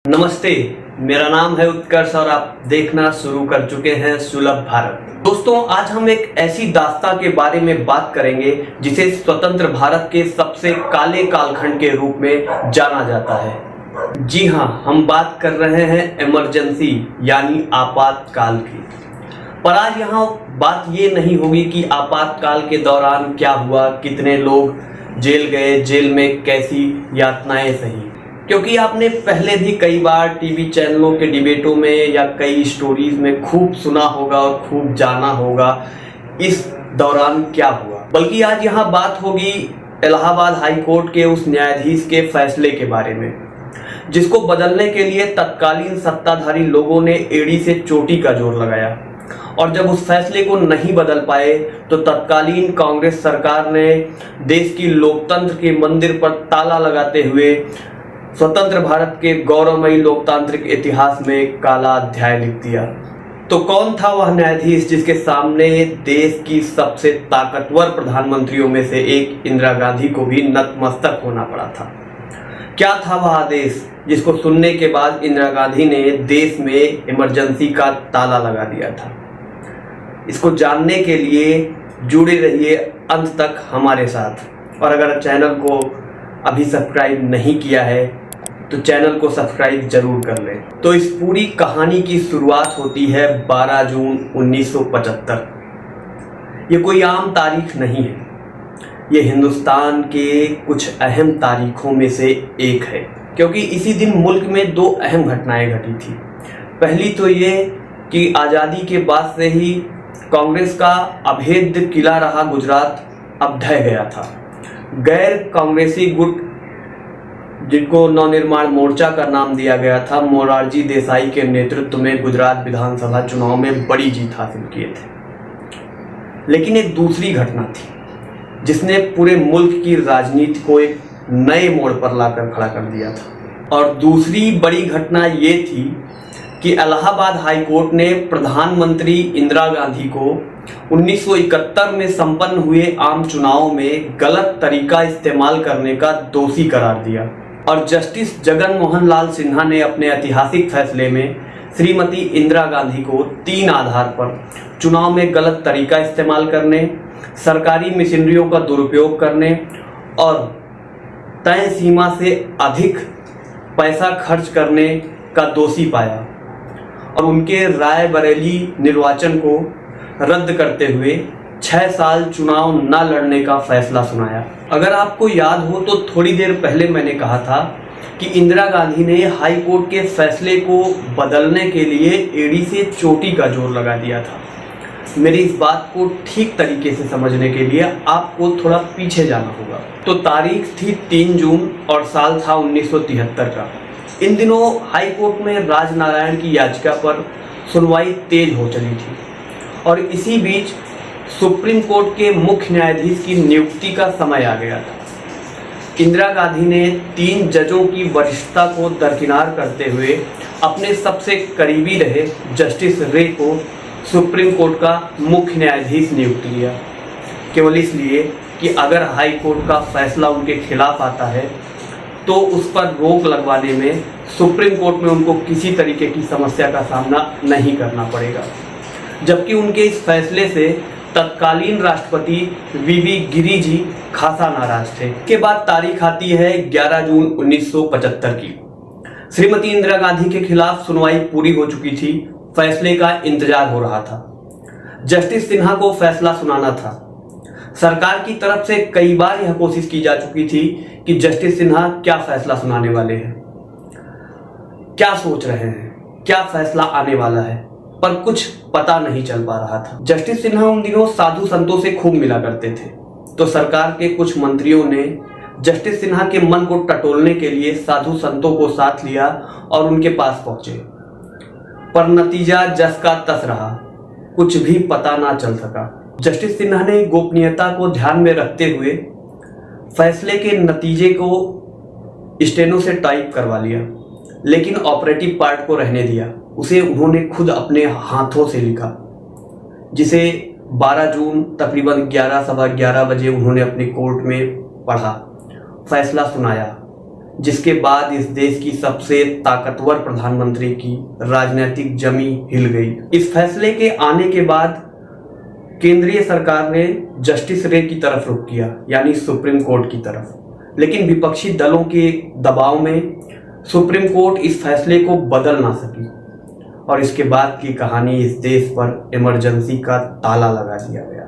नमस्ते, मेरा नाम है उत्कर्ष और आप देखना शुरू कर चुके हैं सुलभ भारत। दोस्तों, आज हम एक ऐसी दास्तां के बारे में बात करेंगे जिसे स्वतंत्र भारत के सबसे काले कालखंड के रूप में जाना जाता है। जी हाँ, हम बात कर रहे हैं इमरजेंसी यानी आपातकाल की। पर आज यहाँ बात ये नहीं होगी कि आपातकाल के दौरान क्या हुआ, कितने लोग जेल गए, जेल में कैसी यातनाएं सही, क्योंकि आपने पहले भी कई बार टीवी चैनलों के डिबेटों में या कई स्टोरीज में खूब सुना होगा और खूब जाना होगा इस दौरान क्या हुआ। बल्कि आज यहाँ बात होगी इलाहाबाद हाई कोर्ट के उस न्यायाधीश के फैसले के बारे में, जिसको बदलने के लिए तत्कालीन सत्ताधारी लोगों ने एड़ी से चोटी का जोर लगाया। और जब उस फैसले को नहीं बदल पाए तो तत्कालीन कांग्रेस सरकार ने देश की लोकतंत्र के मंदिर पर ताला लगाते हुए स्वतंत्र भारत के गौरवमयी लोकतांत्रिक इतिहास में काला अध्याय लिख दिया। तो कौन था वह न्यायाधीश जिसके सामने देश की सबसे ताकतवर प्रधानमंत्रियों में से एक इंदिरा गांधी को भी नतमस्तक होना पड़ा था? क्या था वह आदेश जिसको सुनने के बाद इंदिरा गांधी ने देश में इमरजेंसी का ताला लगा दिया था? इसको जानने के लिए जुड़े रहिए अंत तक हमारे साथ। और अगर चैनल को अभी सब्सक्राइब नहीं किया है तो चैनल को सब्सक्राइब जरूर कर लें। तो इस पूरी कहानी की शुरुआत होती है 12 जून 1975। ये कोई आम तारीख नहीं है, ये हिंदुस्तान के कुछ अहम तारीखों में से एक है, क्योंकि इसी दिन मुल्क में दो अहम घटनाएं घटी थी। पहली तो ये कि आज़ादी के बाद से ही कांग्रेस का अभेद्य किला रहा गुजरात अब ढह गया था। गैर कांग्रेसी गुट, जिनको नवनिर्माण मोर्चा का नाम दिया गया था, मोरारजी देसाई के नेतृत्व में गुजरात विधानसभा चुनाव में बड़ी जीत हासिल किए थे। लेकिन एक दूसरी घटना थी जिसने पूरे मुल्क की राजनीति को एक नए मोड़ पर लाकर खड़ा कर दिया था। और दूसरी बड़ी घटना ये थी कि इलाहाबाद हाई कोर्ट ने प्रधानमंत्री इंदिरा गांधी को 1971 में संपन्न हुए आम चुनाव में गलत तरीका इस्तेमाल करने का दोषी करार दिया। और जस्टिस जगन मोहन लाल सिन्हा ने अपने ऐतिहासिक फैसले में श्रीमती इंदिरा गांधी को 3 आधार पर चुनाव में गलत तरीका इस्तेमाल करने, सरकारी मशीनरियों का दुरुपयोग करने और तय सीमा से अधिक पैसा खर्च करने का दोषी पाया और उनके रायबरेली निर्वाचन को रद्द करते हुए 6 साल चुनाव न लड़ने का फैसला सुनाया। अगर आपको याद हो तो थोड़ी देर पहले मैंने कहा था कि इंदिरा गांधी ने हाई कोर्ट के फैसले को बदलने के लिए एड़ी से चोटी का जोर लगा दिया था। मेरी इस बात को ठीक तरीके से समझने के लिए आपको थोड़ा पीछे जाना होगा। तो तारीख थी 3 जून और साल था 1973 का। इन दिनों हाई कोर्ट में राजनारायण की याचिका पर सुनवाई तेज हो चली थी और इसी बीच सुप्रीम कोर्ट के मुख्य न्यायाधीश की नियुक्ति का समय आ गया था। इंदिरा गांधी ने 3 जजों की वरिष्ठता को दरकिनार करते हुए अपने सबसे करीबी रहे जस्टिस रे को सुप्रीम कोर्ट का मुख्य न्यायाधीश नियुक्त किया, केवल इसलिए कि अगर हाई कोर्ट का फैसला उनके खिलाफ आता है तो उस पर रोक लगवाने में सुप्रीम कोर्ट में उनको किसी तरीके की समस्या का सामना नहीं करना पड़ेगा। जबकि उनके इस फैसले से तत्कालीन राष्ट्रपति वीवी गिरी जी खासा नाराज थे। के बाद तारीख आती है 11 जून 1975 की। श्रीमती इंदिरा गांधी के खिलाफ सुनवाई पूरी हो चुकी थी, फैसले का इंतजार हो रहा था। जस्टिस सिन्हा को फैसला सुनाना था। सरकार की तरफ से कई बार यह कोशिश की जा चुकी थी कि जस्टिस सिन्हा क्या फैसला सुनाने वाले हैं, क्या सोच रहे हैं, क्या फैसला आने वाला है, पर कुछ पता नहीं चल पा रहा था। जस्टिस सिन्हा उन दिनों साधु संतों से खूब मिला करते थे, तो सरकार के कुछ मंत्रियों ने जस्टिस सिन्हा के मन को टटोलने के लिए साधु संतों को साथ लिया और उनके पास पहुंचे। पर नतीजा जस का तस रहा, कुछ भी पता ना चल सका। जस्टिस सिन्हा ने गोपनीयता को ध्यान में रखते हुए फैसले के नतीजे को स्टेनो से टाइप करवा लिया, लेकिन ऑपरेटिव पार्ट को रहने दिया। उसे उन्होंने खुद अपने हाथों से लिखा, जिसे 12 जून तकरीबन 11 सवा 11 बजे उन्होंने अपनी कोर्ट में पढ़ा, फैसला सुनाया जिसके बाद इस देश की सबसे ताकतवर प्रधानमंत्री की राजनीतिक जमी हिल गई। इस फैसले के आने के बाद केंद्रीय सरकार ने जस्टिस रे की तरफ रुख किया, यानी सुप्रीम कोर्ट की तरफ। लेकिन विपक्षी दलों के दबाव में सुप्रीम कोर्ट इस फैसले को बदल ना सकी और इसके बाद की कहानी इस देश पर इमरजेंसी का ताला लगा दिया गया।